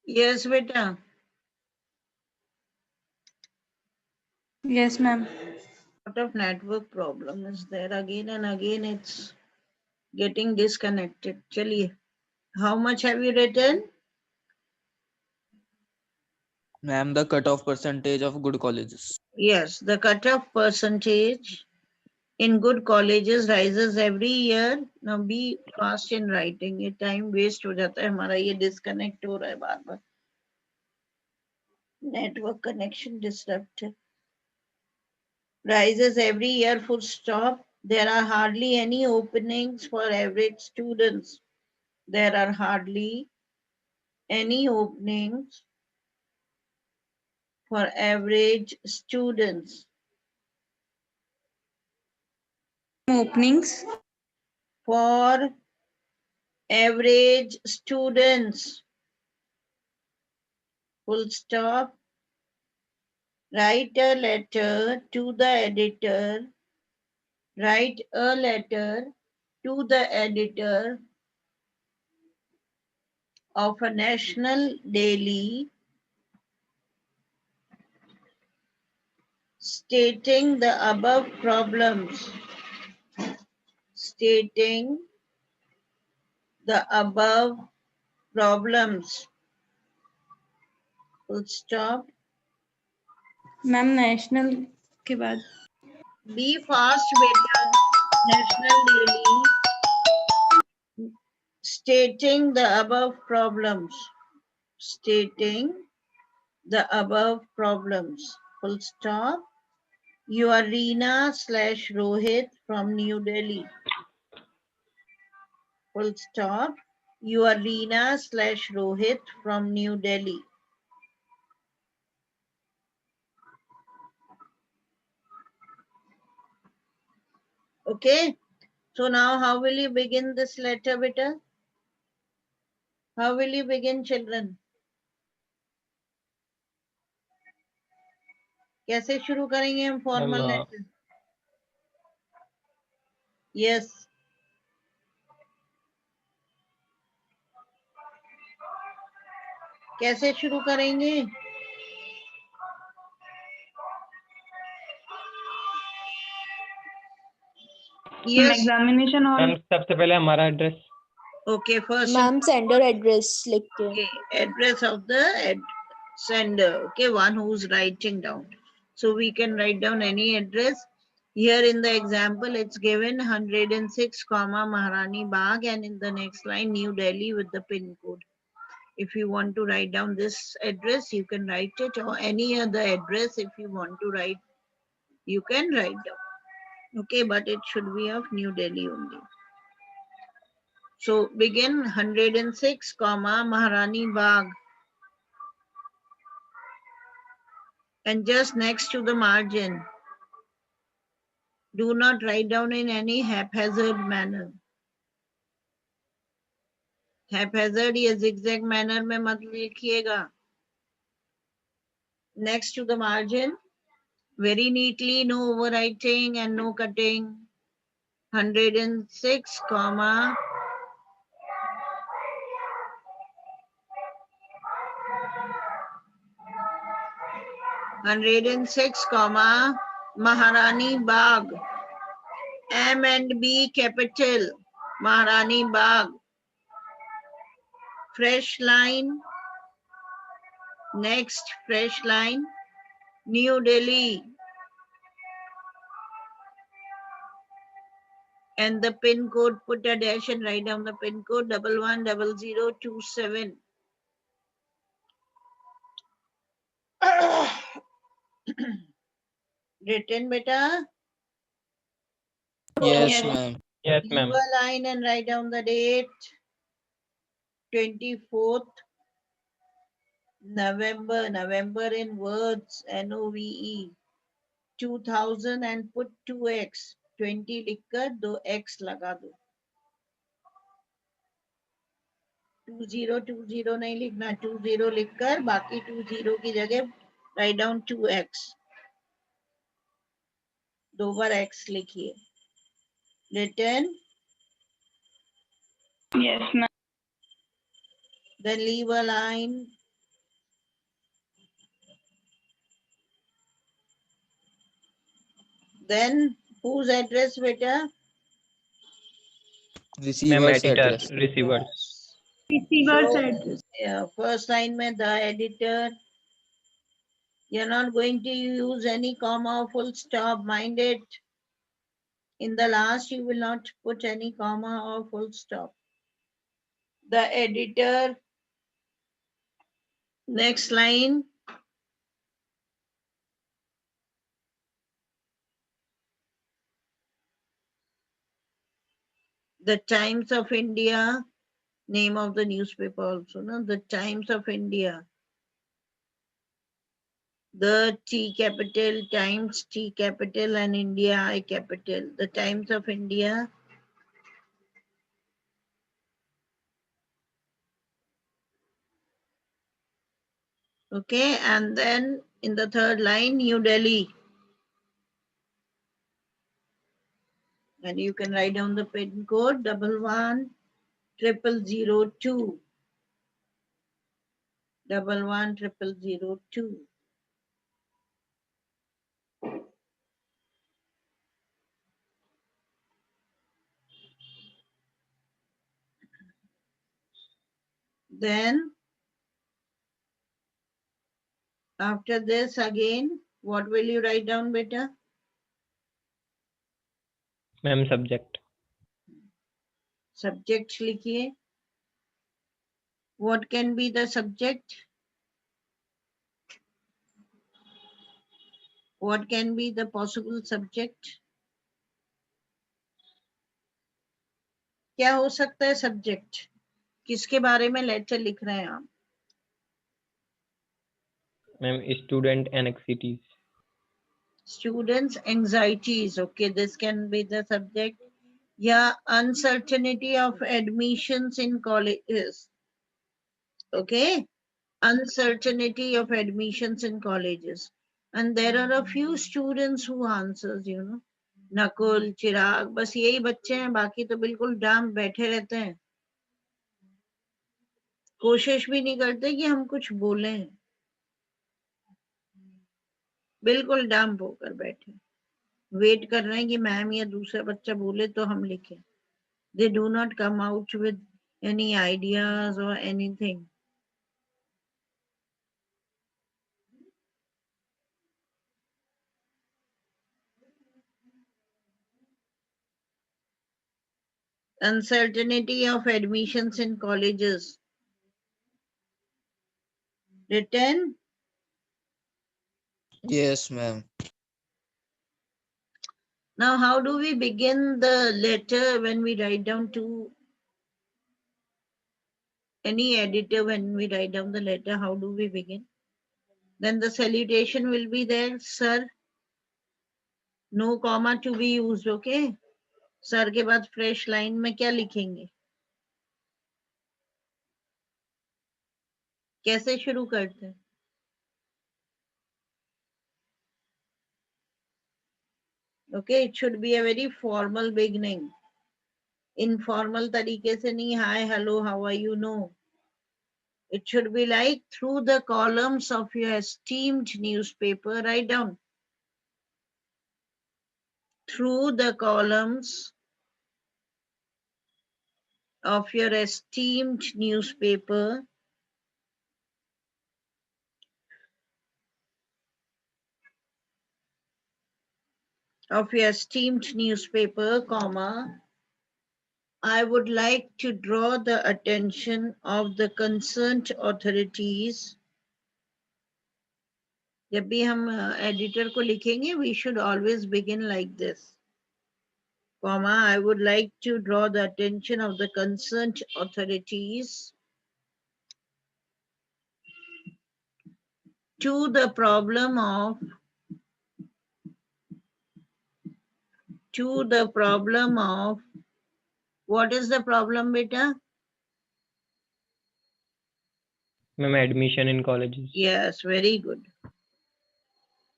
Yes, beta. Yes, ma'am. Lot of network problem is there again and again. It's getting disconnected. Chaliye. How much have you written? Ma'am, the cutoff percentage of good colleges. Yes, the cutoff percentage in good colleges rises every year. Now be fast in writing. ये time waste हो जाता है हमारा, ये disconnect हो रहा है बार बार. Network connection disrupted. Rises every year, full stop. There are hardly any openings for average students. There are hardly any openings for average students. Openings. For average students. Full stop. Write a letter to the editor. Write a letter to the editor of a national daily stating the above problems. Stating the above problems. Full stop. Ma'am national के बाद Be fast, beta. National Daily. Stating the above problems. Stating the above problems. Full stop. You are Reena/Rohit from New Delhi. Full stop. You are Reena/Rohit from New Delhi. Okay. So now how will you begin this letter, beta? How will you begin, children? कैसे शुरू करेंगे हम formal letter? Yes, कैसे शुरू करेंगे? Yes, examination hall ma'am सबसे पहले हमारा address. Okay. First ma'am sender address लिख के. okay, address of the sender. Okay, one who's writing down. So we can write down any address. Here in the example, it's given 106, Maharani Bagh, and in the next line, New Delhi with the pin code. If you want to write down this address, you can write it, or any other address if you want to write, you can write down. Okay, but it should be of New Delhi only. So begin 106, Maharani Bagh. And just next to the margin, do not write down in any haphazard manner. Haphazard या zigzag manner में मत लिखिएगा. Next to the margin, very neatly, no overwriting and no cutting. 106, 106, Maharani Bagh. M and B capital, Maharani Bagh. Fresh line. Next, fresh line. New Delhi. And the pin code, put a dash and write down the pin code 110027. Written, beta? Yes, ma'am. Yes, ma'am. Leave a line and write down the date. 24th November. November in words, NOVE. 2000 and put 2x. 20 लिखकर 2x लगा दो. 2020 नहीं लिखना, 20 लिखकर बाकी 20 की जगह write down 2x. 2 बार x लिखिए. Written. Yes ma'am Then leave a line Then whose address, beta? Ma'am, Receiver's editor, address. receivers. Receiver's So, address. yeah, first line में the editor. You're not going to use any comma or full stop, mind it. In the last, you will not put any comma or full stop. The editor. Next line. The Times of India. Name of the newspaper also, no? The Times of India. The T capital, Times T capital, and India I capital. The Times of India. Okay, and then in the third line, New Delhi. And you can write down the pin code 111002. 111002. Then after this again, what will you write down, beta? Ma'am, subject. Subject लिखिए. What can be the subject? What can be the possible subject? क्या हो सकता है subject? किसके बारे में letter लिख रहे हैं आप? Ma'am, student anxieties. Students' anxieties. Okay, this can be the subject. Yeah, uncertainty of admissions in colleges. Okay, uncertainty of admissions in colleges. And there are a few students who answers, you know. Nakul चिराग बस यही बच्चे हैं, बाकी तो बिल्कुल डाम बैठे रहते हैं, कोशिश भी नहीं करते कि हम कुछ बोलें, बिल्कुल डाम होकर बैठे वेट कर रहे हैं कि मैम या दूसरा बच्चा बोले तो हम लिखें. They do not come out with any ideas or anything. Uncertainty of admissions in colleges. Written. Yes, ma'am. Now, how do we begin the letter when we write down to any editor? When we write down the letter, how do we begin? Then the salutation will be there, sir. No comma to be used, okay? Sir के बाद fresh line में क्या लिखेंगे? कैसे शुरू करते हैं? Okay, it should be a very formal beginning. Informal तरीके से नहीं, hi, hello, how are you? No. It should be like through the columns of your esteemed newspaper. Write down. Through the columns of your esteemed newspaper. Of your esteemed newspaper, comma, I would like to draw the attention of the concerned authorities. जब भी हम editor को लिखेंगे, we should always begin like this. Comma, I would like to draw the attention of the concerned authorities to the problem of what is the problem, beta? Ma'am, admission in colleges. Yes, very good.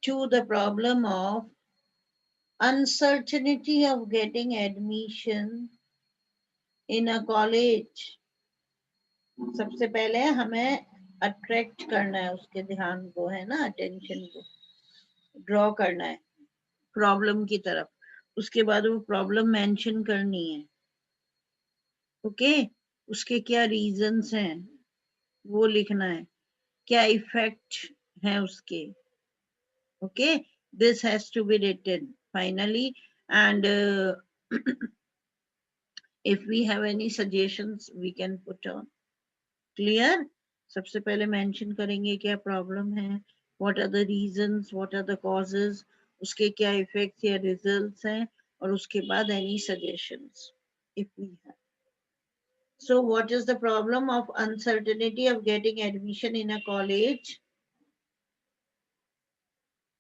To the problem of uncertainty of getting admission in a college. सबसे पहले हमें attract करना है उसके ध्यान को, है ना, अटेंशन को ड्रॉ करना है. प्रॉब्लम की तरफ, उसके बाद वो प्रॉब्लम मेंशन करनी है, ओके, उसके क्या रीजंस हैं वो लिखना है, क्या इफेक्ट है उसके, okay, this has to be written finally, and if we have any suggestions we can put on. Clear? सबसे पहले मेंशन करेंगे क्या प्रॉब्लम है, what are the reasons, what are the causes, उसके क्या इफेक्ट्स या रिजल्ट्स हैं, और उसके बाद any suggestions if we have. So what is the problem of uncertainty of getting admission in a college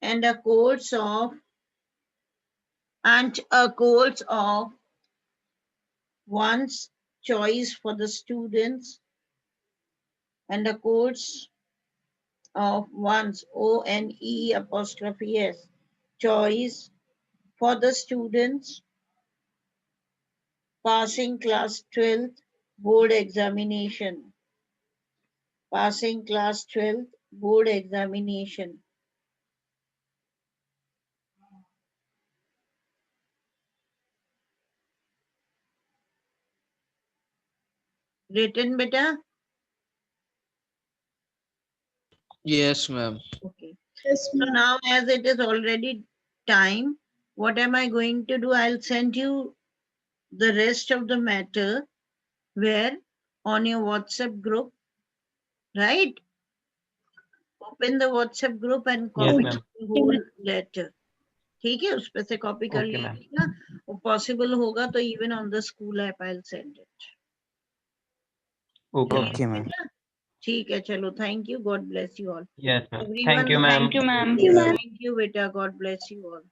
and a course of one's choice for the students and a course of one's ONE''S choice for the students passing class 12th board examination. Passing class 12th board examination. Written, beta? Yes, ma'am. Okay. So now as it is already time, what am I going to do? I'll send you the rest of the matter where on your WhatsApp group, right? Open the WhatsApp group and copy ma'am. the whole letter. ठीक है, उस पे से copy कर Okay, ma'am. लीजिएगा, और possible होगा तो even on the school app I will send it. Okay, Okay, ma'am. ma'am. ठीक है, चलो, thank you, God bless you all. Yes, ma'am. Everyone, Thank you, ma'am. Thank you, ma'am. Thank you, beta, God bless you all.